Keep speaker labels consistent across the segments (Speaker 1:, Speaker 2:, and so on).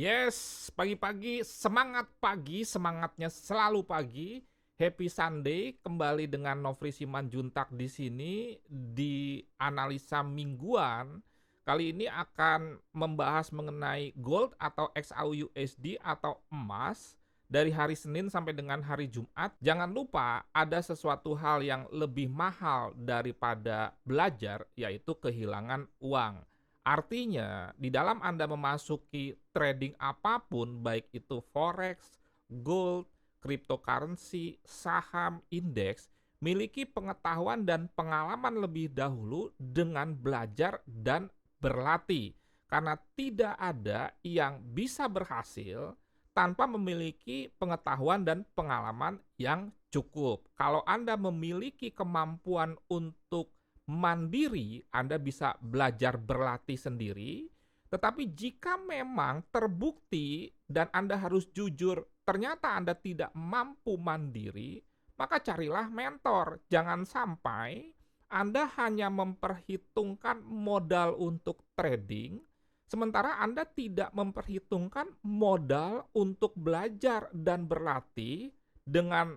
Speaker 1: Yes, pagi-pagi, semangat pagi, semangatnya selalu pagi. Happy Sunday, kembali dengan Nofri Simanjuntak di sini di analisa mingguan. Kali ini akan membahas mengenai gold atau XAUUSD atau emas dari hari Senin sampai dengan hari Jumat. Jangan lupa ada sesuatu hal yang lebih mahal daripada belajar, yaitu kehilangan uang. Artinya, di dalam Anda memasuki trading apapun, baik itu forex, gold, cryptocurrency, saham, indeks, miliki pengetahuan dan pengalaman lebih dahulu dengan belajar dan berlatih. Karena tidak ada yang bisa berhasil tanpa memiliki pengetahuan dan pengalaman yang cukup. Kalau Anda memiliki kemampuan untuk mandiri, Anda bisa belajar berlatih sendiri. Tetapi jika memang terbukti dan Anda harus jujur, ternyata Anda tidak mampu mandiri, maka carilah mentor. Jangan sampai Anda hanya memperhitungkan modal untuk trading, sementara Anda tidak memperhitungkan modal untuk belajar dan berlatih dengan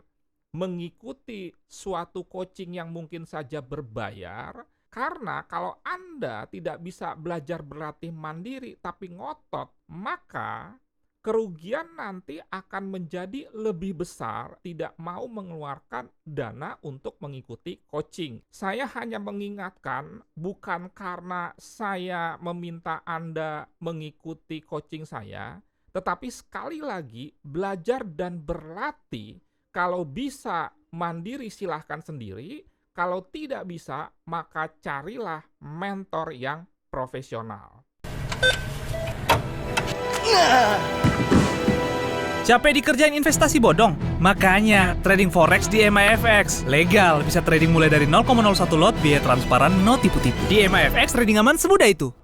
Speaker 1: mengikuti suatu coaching yang mungkin saja berbayar, karena kalau Anda tidak bisa belajar berlatih mandiri tapi ngotot, maka kerugian nanti akan menjadi lebih besar tidak mau mengeluarkan dana untuk mengikuti coaching. Saya hanya mengingatkan bukan karena saya meminta Anda mengikuti coaching saya, tetapi sekali lagi belajar dan berlatih. Kalau bisa mandiri silahkan sendiri, kalau tidak bisa maka carilah mentor yang profesional.
Speaker 2: Capek dikerjain investasi bodong? Makanya trading forex di MIFX. Legal, bisa trading mulai dari 0,01 lot, biaya transparan, no tipu-tipu. Di MIFX trading aman semudah itu.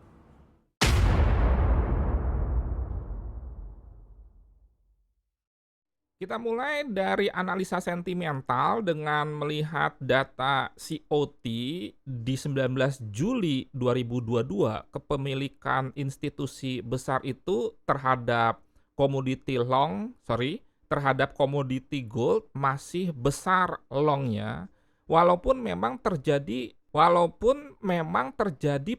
Speaker 1: Kita mulai dari analisa sentimental dengan melihat data COT di 19 Juli 2022, kepemilikan institusi besar itu terhadap terhadap komoditi gold masih besar longnya, walaupun memang terjadi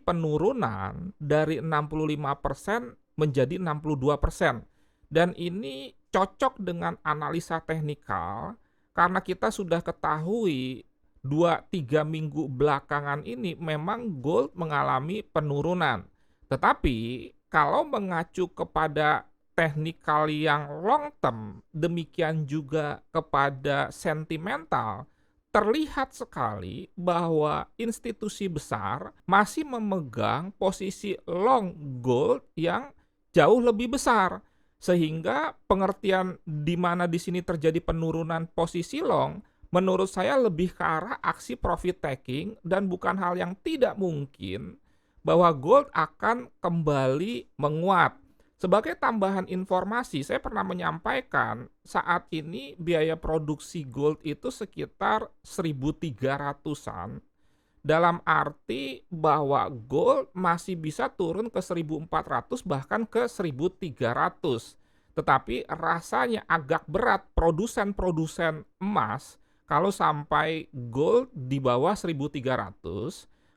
Speaker 1: penurunan dari 65% menjadi 62%. Dan ini cocok dengan analisa teknikal karena kita sudah ketahui 2-3 minggu belakangan ini memang gold mengalami penurunan. Tetapi kalau mengacu kepada teknikal yang long term, demikian juga kepada sentimental, terlihat sekali bahwa institusi besar masih memegang posisi long gold yang jauh lebih besar. Sehingga pengertian di mana di sini terjadi penurunan posisi long, menurut saya lebih ke arah aksi profit taking dan bukan hal yang tidak mungkin bahwa gold akan kembali menguat. Sebagai tambahan informasi, saya pernah menyampaikan saat ini biaya produksi gold itu sekitar 1.300-an. Dalam arti bahwa gold masih bisa turun ke 1.400 bahkan ke 1.300. Tetapi rasanya agak berat produsen-produsen emas kalau sampai gold di bawah 1.300,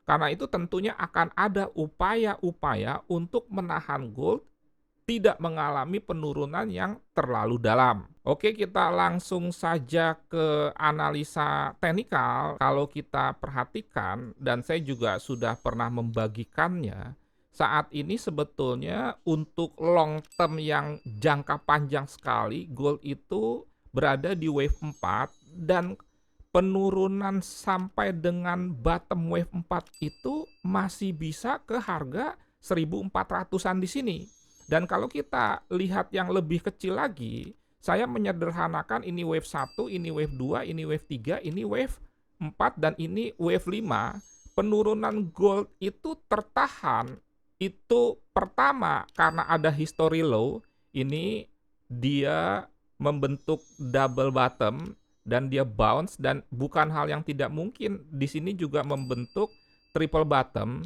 Speaker 1: karena itu tentunya akan ada upaya-upaya untuk menahan gold tidak mengalami penurunan yang terlalu dalam. Oke, kita langsung saja ke analisa teknikal. Kalau kita perhatikan, dan saya juga sudah pernah membagikannya, saat ini sebetulnya untuk long term yang jangka panjang sekali, gold itu berada di wave 4 dan penurunan sampai dengan bottom wave 4 itu masih bisa ke harga 1.400-an di sini. Dan kalau kita lihat yang lebih kecil lagi, saya menyederhanakan ini wave 1, ini wave 2, ini wave 3, ini wave 4, dan ini wave 5. Penurunan gold itu tertahan, itu pertama karena ada history low, ini dia membentuk double bottom, dan dia bounce, dan bukan hal yang tidak mungkin, di sini juga membentuk triple bottom,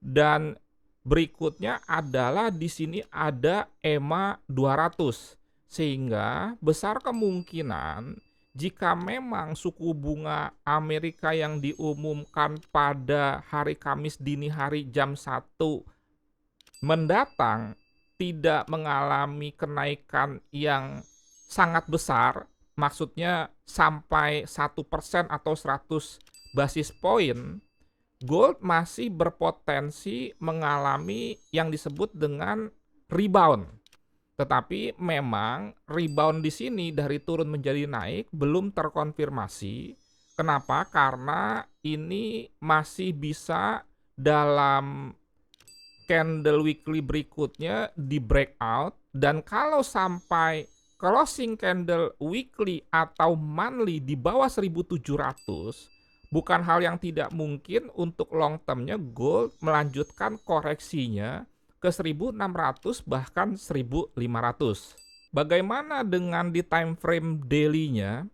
Speaker 1: dan Berikutnya adalah di sini ada EMA 200, sehingga besar kemungkinan jika memang suku bunga Amerika yang diumumkan pada hari Kamis dini hari jam 1 mendatang tidak mengalami kenaikan yang sangat besar, maksudnya sampai 1% atau 100 basis poin, gold masih berpotensi mengalami yang disebut dengan rebound. Tetapi memang rebound di sini dari turun menjadi naik belum terkonfirmasi. Kenapa? Karena ini masih bisa dalam candle weekly berikutnya di breakout, dan kalau sampai closing candle weekly atau monthly di bawah 1700, bukan hal yang tidak mungkin untuk long termnya gold melanjutkan koreksinya ke 1600 bahkan 1500. Bagaimana dengan di time frame daily-nya?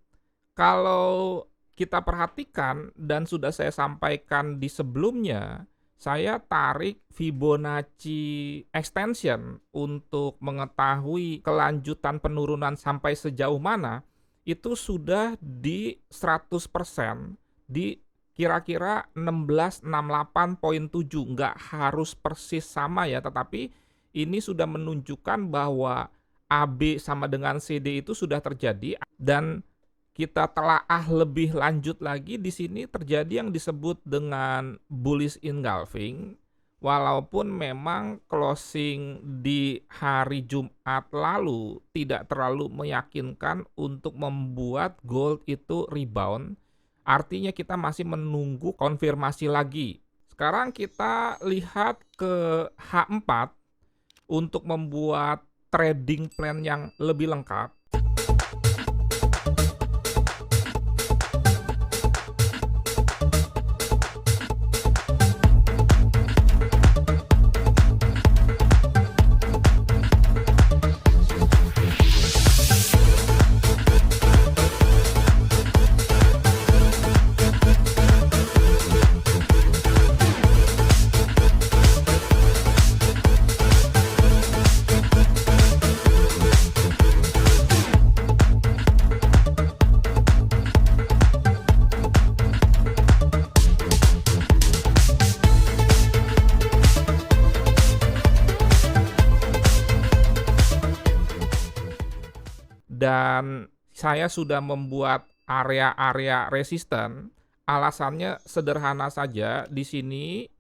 Speaker 1: Kalau kita perhatikan dan sudah saya sampaikan di sebelumnya, saya tarik Fibonacci extension untuk mengetahui kelanjutan penurunan sampai sejauh mana, itu sudah di 100%, di kira-kira 1668,7. Nggak harus persis sama ya, tetapi ini sudah menunjukkan bahwa AB sama dengan CD itu sudah terjadi, dan kita telaah lebih lanjut lagi, di sini terjadi yang disebut dengan bullish engulfing. Walaupun memang closing di hari Jumat lalu tidak terlalu meyakinkan untuk membuat gold itu rebound, artinya kita masih menunggu konfirmasi lagi. Sekarang kita lihat ke H4 untuk membuat trading plan yang lebih lengkap. Dan saya sudah membuat area-area resisten. Alasannya sederhana saja, di sini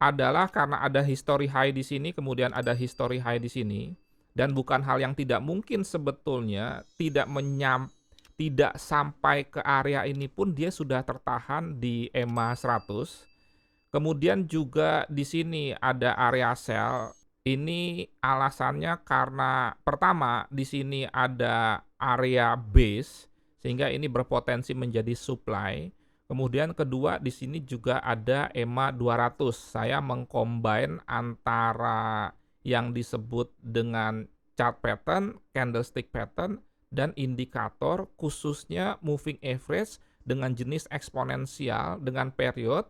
Speaker 1: adalah karena ada history high di sini, kemudian ada history high di sini, dan bukan hal yang tidak mungkin sebetulnya tidak sampai ke area ini pun dia sudah tertahan di EMA 100. Kemudian juga di sini ada area sell. Ini alasannya karena pertama di sini ada area base sehingga ini berpotensi menjadi supply. Kemudian kedua di sini juga ada EMA 200. Saya mengcombine antara yang disebut dengan chart pattern, candlestick pattern, dan indikator khususnya moving average dengan jenis eksponensial dengan period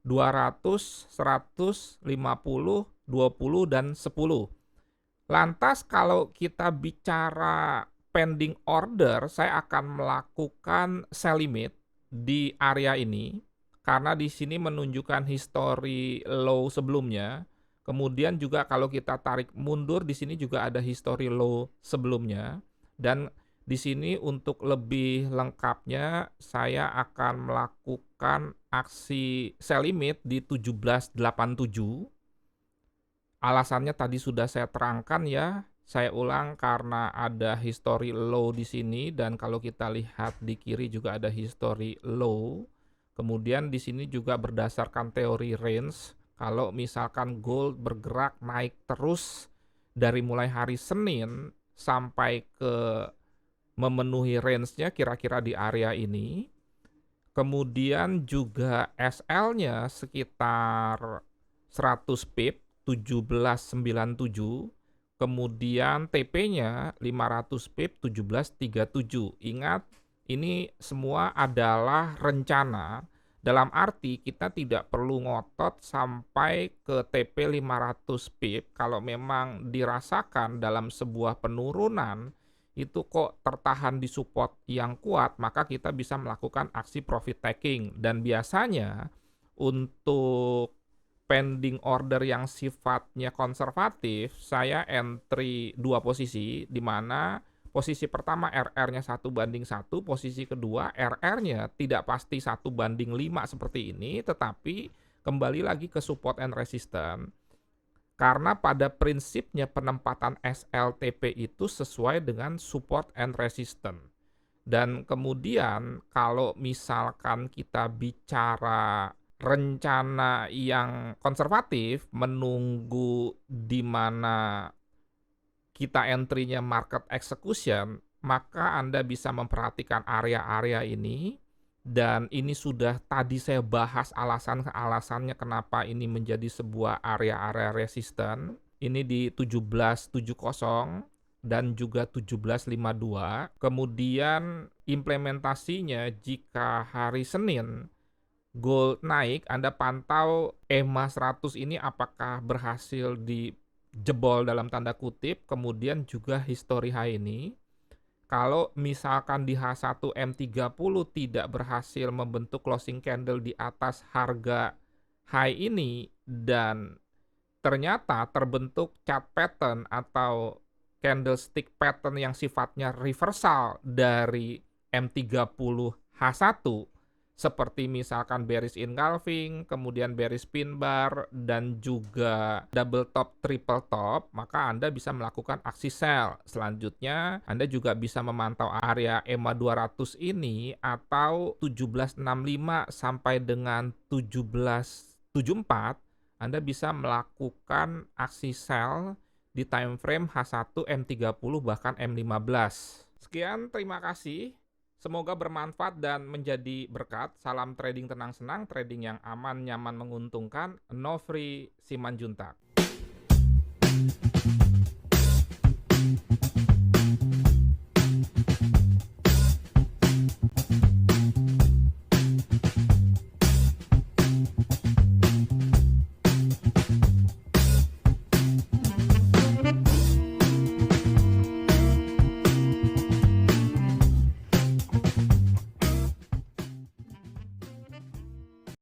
Speaker 1: 200, 100, 50, 20, dan 10. Lantas kalau kita bicara pending order, saya akan melakukan sell limit di area ini karena di sini menunjukkan history low sebelumnya. Kemudian juga kalau kita tarik mundur di sini juga ada history low sebelumnya, dan di sini untuk lebih lengkapnya saya akan melakukan aksi sell limit di 1787. Alasannya tadi sudah saya terangkan ya. Saya ulang karena ada history low di sini, dan kalau kita lihat di kiri juga ada history low. Kemudian di sini juga berdasarkan teori range, kalau misalkan gold bergerak naik terus dari mulai hari Senin sampai ke memenuhi range-nya kira-kira di area ini. Kemudian juga SL-nya sekitar 100 pip, 1797. Kemudian TP-nya 500 pip, 1737. Ingat, ini semua adalah rencana Dalam arti kita tidak perlu ngotot sampai ke TP 500 pip kalau memang dirasakan dalam sebuah penurunan itu kok tertahan di support yang kuat, maka kita bisa melakukan aksi profit taking. Dan biasanya untuk pending order yang sifatnya konservatif, saya entry 2 posisi, di mana posisi pertama RR-nya 1:1, posisi kedua RR-nya tidak pasti 1:5 seperti ini, tetapi kembali lagi ke support and resistance. Karena pada prinsipnya penempatan SLTP itu sesuai dengan support and resistance. Dan kemudian kalau misalkan kita bicara rencana yang konservatif, menunggu di mana kita entry-nya market execution, maka Anda bisa memperhatikan area-area ini, dan ini sudah tadi saya bahas alasannya kenapa ini menjadi sebuah area-area resisten. Ini di 1770 dan juga 1752. Kemudian implementasinya jika hari Senin gold naik, Anda pantau EMA 100 ini apakah berhasil dijebol dalam tanda kutip, kemudian juga history high ini. Kalau misalkan di H1 M30 tidak berhasil membentuk closing candle di atas harga high ini dan ternyata terbentuk chart pattern atau candlestick pattern yang sifatnya reversal dari M30 H1 seperti misalkan bearish engulfing, kemudian bearish pin bar, dan juga double top, triple top, maka Anda bisa melakukan aksi sell. Selanjutnya, Anda juga bisa memantau area EMA 200 ini atau 1765 sampai dengan 1774, Anda bisa melakukan aksi sell di time frame H1, M30, bahkan M15. Sekian, terima kasih. Semoga bermanfaat dan menjadi berkat. Salam trading tenang senang, trading yang aman, nyaman, menguntungkan. Nofri Simanjuntak.